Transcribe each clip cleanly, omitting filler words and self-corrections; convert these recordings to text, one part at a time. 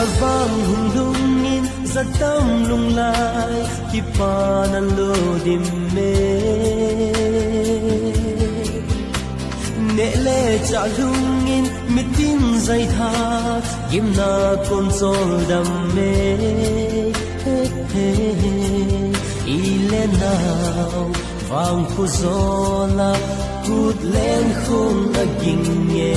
vang hung lung in za tam lung lai ki pa na lo dim me ne le cha lung in mitin zai tha gim na kon sol dam me ile now vang khu zola kut len khung na ging ye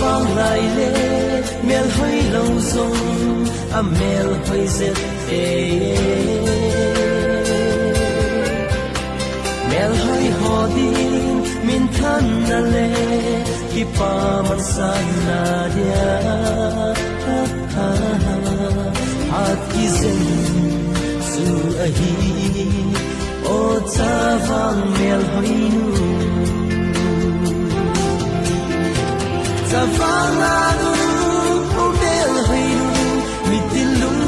vang lại lê mel hơi lâu sông a mel hơi zet mel hơi hò din min than na lê ki pa man san na dia hat ki zen su a hi o cha vang mel hơi nu Savana o mel hai mi tin lung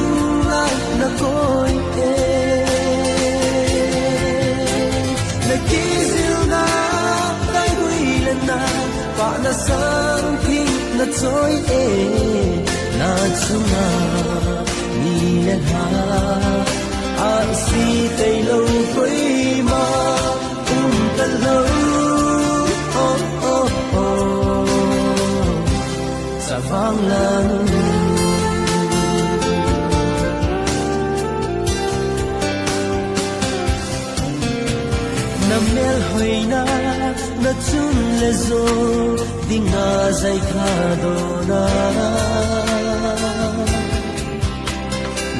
lai na koi e na kizil na tai hui la na pa na sang thi na choi e na chunga ni la ha a si tai lo koi ma ta lo vang lan na mel hoi na chun le zo dinga zai kha do na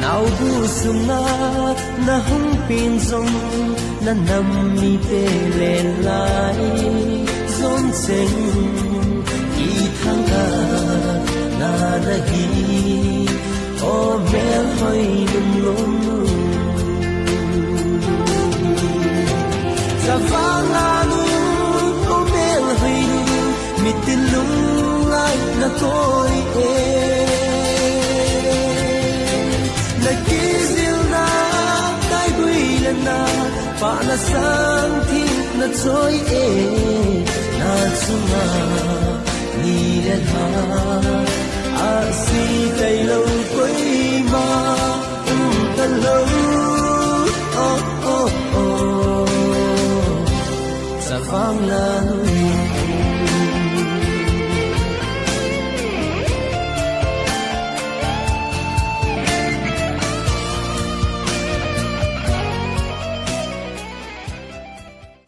nau bu sum na hung pin zong na nam mi pe le lai zon seng i thang ga na rahi o mel hoi lum lum savana nu o mel hoi mitin lung lai na koi e na kizil na tai bui la na pa na sang thi na choi e na chunga ni le ha a si kai lo koi ma ta lo oh oh oh sa vang la